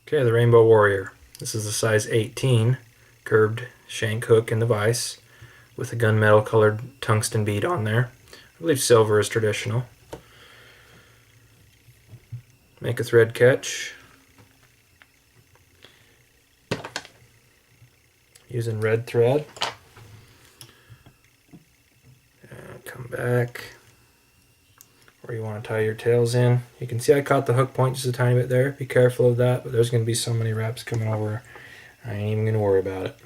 Okay, the Rainbow Warrior. This is a size 18 curved shank hook in the vise with a gunmetal colored tungsten bead on there. I believe silver is traditional. Make a thread catch using red thread. And come back where you want to tie your tails in. You can see I caught the hook point just a tiny bit there. Be careful of that, but there's going to be so many wraps coming over, I ain't even going to worry about it.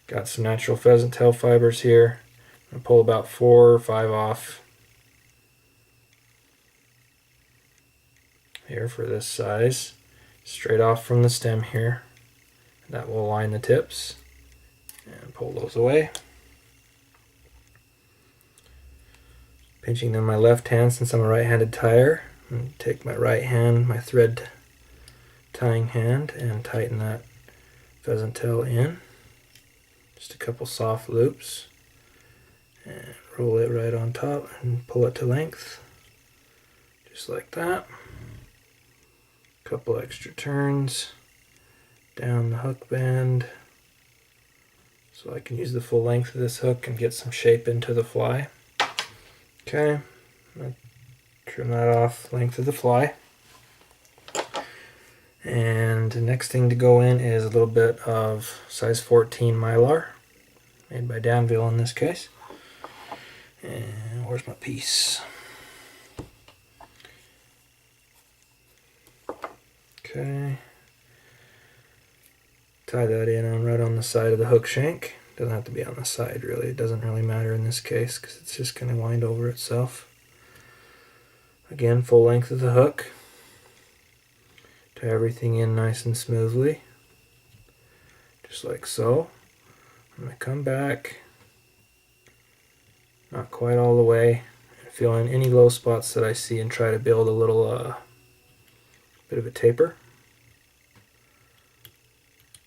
Got some natural pheasant tail fibers here. I'm going to pull about 4 or 5 off here for this size, straight off from the stem here. That will align the tips, and pull those away. Pinching in my left hand since I'm a right-handed tyer, and take my right hand, my thread tying hand, and tighten that pheasant tail in. Just a couple soft loops, and roll it right on top and pull it to length, just like that. Couple extra turns down the hook band so I can use the full length of this hook and get some shape into the fly. Okay, I'm going to trim that off length of the fly. And the next thing to go in is a little bit of size 14 Mylar, made by Danville in this case. And where's my piece? Okay, tie that in right on the side of the hook shank. Doesn't have to be on the side really, it doesn't really matter in this case because it's just going to wind over itself. Again, full length of the hook. Tie everything in nice and smoothly, just like so. I'm going to come back, not quite all the way, and fill in any low spots that I see and try to build a little bit of a taper.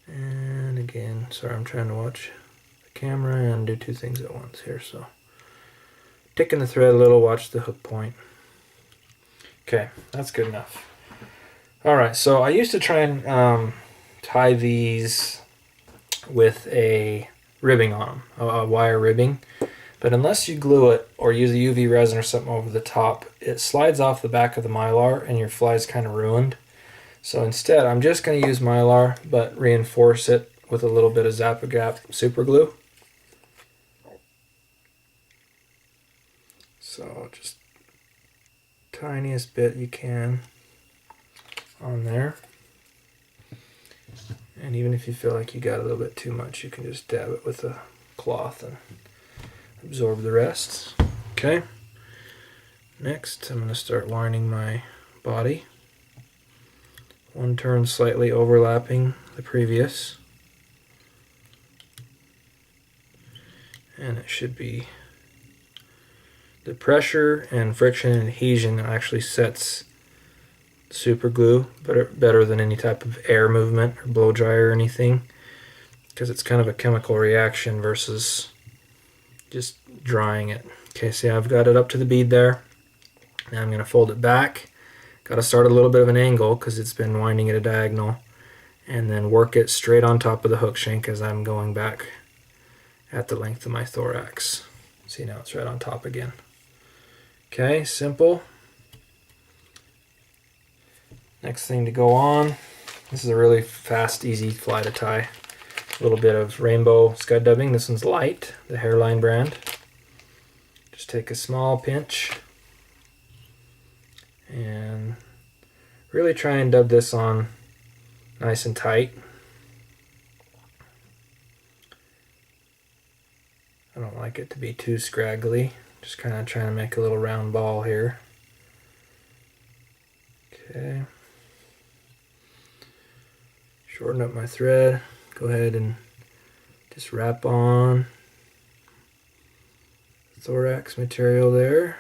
And again, sorry, I'm trying to watch the camera and do two things at once here, so ticking the thread a little, watch the hook point. Okay, that's good enough. Alright, so I used to try and tie these with a ribbing on them, a wire ribbing, but unless you glue it or use a UV resin or something over the top, it slides off the back of the Mylar and your fly is kind of ruined. So instead, I'm just going to use Mylar, but reinforce it with a little bit of Zap-A-Gap super glue. So just tiniest bit you can on there. And even if you feel like you got a little bit too much, you can just dab it with a cloth and absorb the rest. Okay. Next, I'm going to start lining my body. One turn slightly overlapping the previous. And it should be the pressure and friction and adhesion that actually sets super glue better than any type of air movement or blow dryer or anything, because it's kind of a chemical reaction versus just drying it. Okay, see, I've got it up to the bead there. Now I'm going to fold it back. Got to start a little bit of an angle because it's been winding at a diagonal, and then work it straight on top of the hook shank as I'm going back at the length of my thorax. See, now it's right on top again. Okay, simple. Next thing to go on, this is a really fast, easy fly to tie. A little bit of rainbow scud dubbing. This one's light, the Hairline brand. Just take a small pinch and really try and dub this on nice and tight. I don't like it to be too scraggly. Just kind of trying to make a little round ball here. Okay. Shorten up my thread. Go ahead and just wrap on the thorax material there.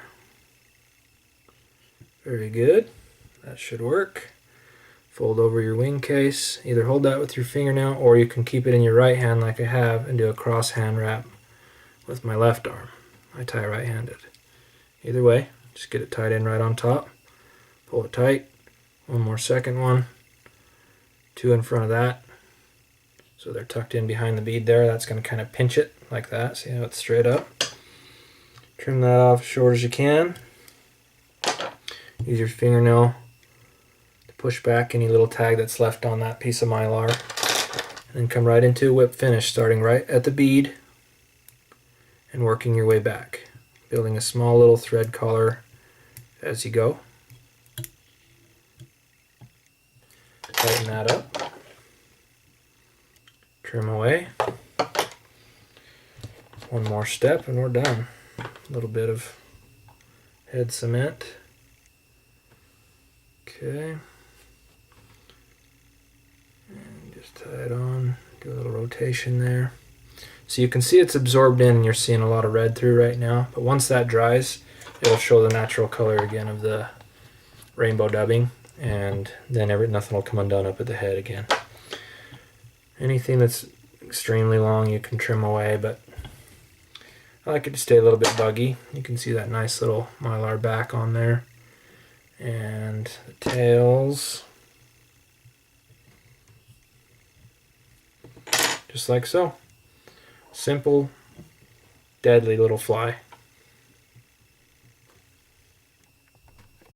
Very good. That should work. Fold over your wing case. Either hold that with your fingernail or you can keep it in your right hand like I have and do a cross hand wrap with my left arm. I tie right-handed. Either way, just get it tied in right on top. Pull it tight. One more second one. two in front of that. So they're tucked in behind the bead there. That's going to kind of pinch it like that. See how it's straight up? Trim that off as short as you can. Use your fingernail to push back any little tag that's left on that piece of Mylar. And then come right into a whip finish, starting right at the bead and working your way back. Building a small little thread collar as you go. Tighten that up. Trim away. One more step and we're done. A little bit of head cement. Okay. And just tie it on. Do a little rotation there. So you can see it's absorbed in and you're seeing a lot of red through right now. But once that dries, it'll show the natural color again of the rainbow dubbing. And then nothing will come undone up at the head again. Anything that's extremely long you can trim away, but I like it to stay a little bit buggy. You can see that nice little Mylar back on there. And the tails, just like so. Simple, deadly little fly.